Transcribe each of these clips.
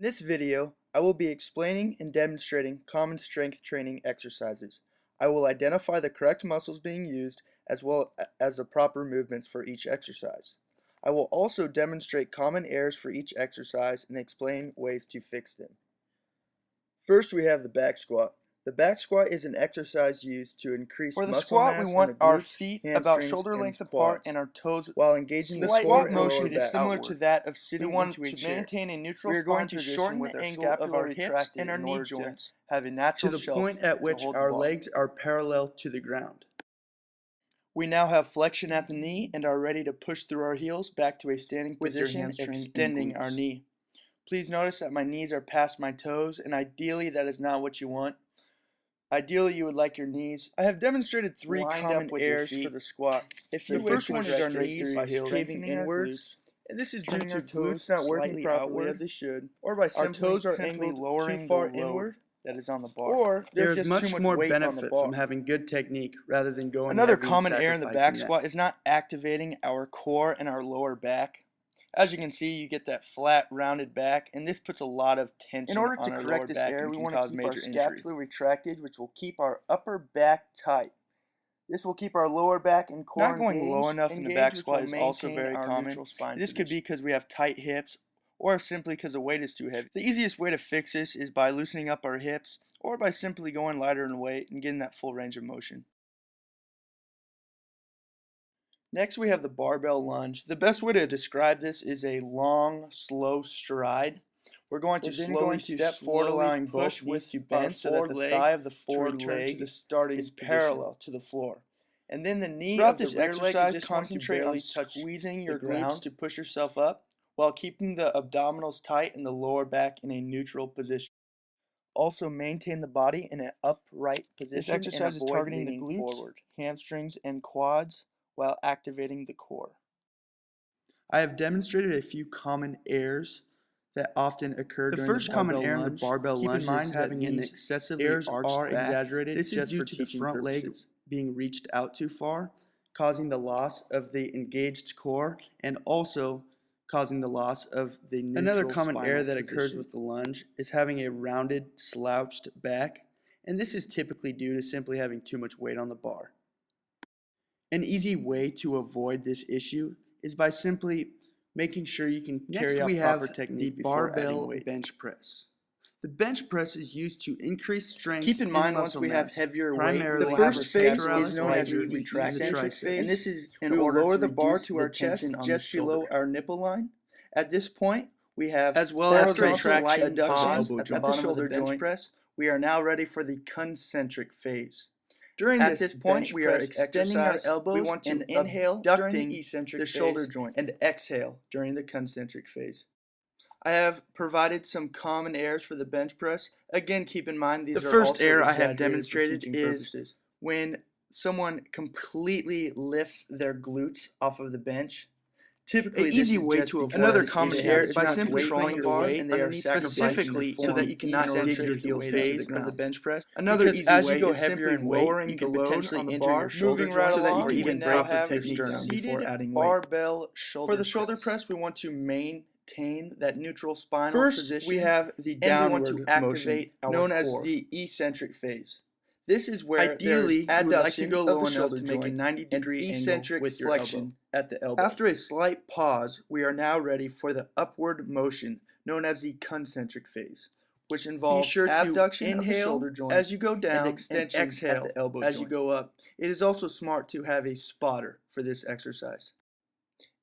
In this video, I will be explaining and demonstrating common strength training exercises. I will identify the correct muscles being used as well as the proper movements for each exercise. I will also demonstrate common errors for each exercise and explain ways to fix them. First, we have the back squat. The back squat is an exercise used to increase For the muscle squat, mass we in want the our glutes, feet about hamstrings, shoulder and length apart quads, and our toes while engaging the slight core and motion lower is back similar outward. to that of sitting We want into to a chair. maintain a neutral We are spine going to position shorten with the our angle of our hips scapula and our knee retracted in order joints, to have a to natural the shelf point at to which hold the our bar. legs are parallel to the ground. We now have flexion at the knee and are ready to push through our heels back to a standing With your position, hamstrings and extending our glutes. knee. Please notice that my knees are past my toes, and ideally that is not what you want. Ideally, you would like your knees I have demonstrated three lined common up with your errors for feet. the squat. So The you first push one is our straight knees through your heels, caving strengthening our inwards, glutes, and this is due turning to our toes glutes not working slightly properly outward, as they should, or by our simply toes are angled lowering too the far load inward that is on the bar. or There there's is just too much much more weight on the benefit bar. from having good technique rather than going Another heavy and common error in the back sacrificing that. squat is not activating our core and our lower back. As you can see, you get that flat, rounded back, and this puts a lot of tension In order on to our lower correct this back error, and we can want cause to keep our major injury. scapula retracted, which will keep our upper back tight. This will keep our lower back and core Not going low enough in the back squat is also very common. This could be because we have tight hips or simply because the weight is too heavy. The easiest way to fix this is by loosening up our hips or by simply going lighter in weight and getting that full range of motion. Next, we have the barbell lunge. The best way to describe this is a long, slow stride. We're going to slowly step forward, allowing both knees to bend so that the thigh of the forward leg is parallel to the floor. And then the knee Throughout of the this rear leg exercise, is just concentrate going on to touch squeezing your glutes ground to push yourself up while keeping the abdominals tight and the lower back in a neutral position. Also maintain the body in an upright position. This exercise is targeting the glutes, forward, hamstrings, and quads while activating the core. I have demonstrated a few common errors that often occur during the first common barbell error in the lunge. barbell Keep lunge in mind is that having an these excessively errors arched are back. exaggerated This is just due for to the teaching front leg purposes, being reached out too far, causing the loss of the engaged core, and also causing the loss of the neutral Another common spinal error that occurs position. with the lunge is having a rounded, slouched back, and this is typically due to simply having too much weight on the bar. An easy way to avoid this issue is by simply making sure you can carry out proper technique before adding barbell weight. bench press. The bench press is used to increase strength. Keep in mind, once muscle we have mass, heavy weight, primarily The we'll have first our phase scapula is known as slightly the retracted, eccentric phase, and this is we in will order lower to the bar reduce to the our chest tension on just the shoulder. below our nipple line. At this point, we have as well as horizontal contraction adductions of the elbow at the joint. bottom of the bench joint. press. We are now ready for the concentric phase. At this point, we are extending our elbows. We want to and inhale during during the eccentric the phase shoulder joint and exhale during the concentric phase. I have provided some common errors for the bench press. Again, keep in mind these The are first also error I have exaggerated for demonstrated teaching is purposes. When someone completely lifts their glutes off of the bench. Typically, An easy way to avoid another this common issue error is is by not simply controlling putting the the weight weight and they are underneath specifically so that you cannot dig your heels phase of the bench press. Another because easy as way you go is heavier simply in weight, lowering you the can load potentially on the enter bar, your shoulder moving right joint so that along, you you can can break now the have technique your down seated before adding weight. barbell shoulder For the shoulder press, we want to maintain that neutral spinal position. We have the downward and we want to motion, activate known our as core. the eccentric phase. This is where Ideally, there is you would like to adduction go of low the enough shoulder to joint make a 90-degree and angle eccentric with your flexion at the elbow. After a slight pause, we are now ready for the upward motion, known as the concentric phase, which involves sure to abduction of the inhale shoulder joint as you go down and extension and exhale at the elbow as joint. you go up. It is also smart to have a spotter for this exercise.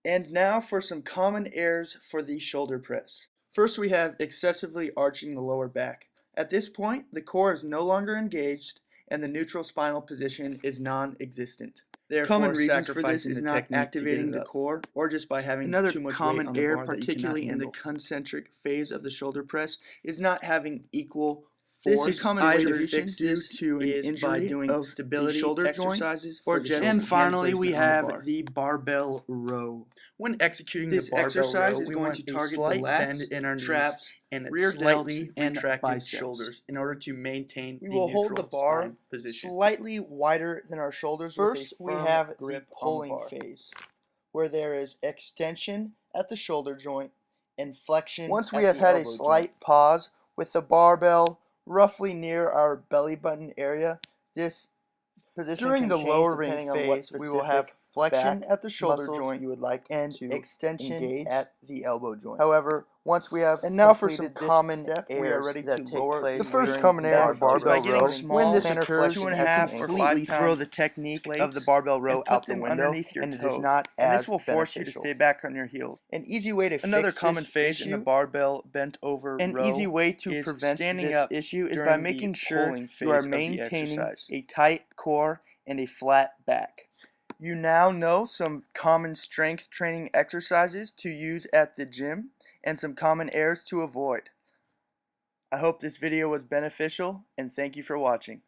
And now for some common errors for the shoulder press. First, we have excessively arching the lower back. At this point, the core is no longer engaged and the neutral spinal position is non-existent. Therefore, Common reasons for this sacrificing is the not technique to get activating it the up, core or just by having Another too much weight common on the error, bar that you particularly cannot in the handle. concentric phase of the shoulder press, is not having equal This force. is common way either to fix due this to an is by injury doing of stability the shoulder exercises joint, for or the just shoulder. and finally hand we placement on have the bar. the barbell row. When executing This the barbell exercise row, is we going want to a target the slight lats, bend in our traps, knees, and rear slightly delts and retracted biceps. shoulders in order to maintain We the will hold the neutral bar spine position. slightly wider than our shoulders. First, with a we firm have grip the on the pulling bar, phase. where there is extension at the shoulder joint and flexion. Once we at have the had a elbow joint. slight pause with the barbell roughly near our belly button area, this position During can the change lowering depending on what phase, we will have specific flexion back at the shoulder muscles joint you would like and to extension engage. at the elbow joint. However, once we have And now for some completed this common step, we are errors ready that to take lower place the during first common error of barbell barbell row. row. Small When this center occurs, flexion you at the can ankle. completely throw the technique plates of the barbell row and put out the them window, underneath your and it toes. is not And as this will force you to beneficial. stay back on your heels. An easy way to Another fix common this phase in the issue barbell bent over An row easy way to is prevent standing this up issue is by during the making sure pulling you are phase of the maintaining exercise. a tight core and a flat back. You now know some common strength training exercises to use at the gym and some common errors to avoid. I hope this video was beneficial, and thank you for watching.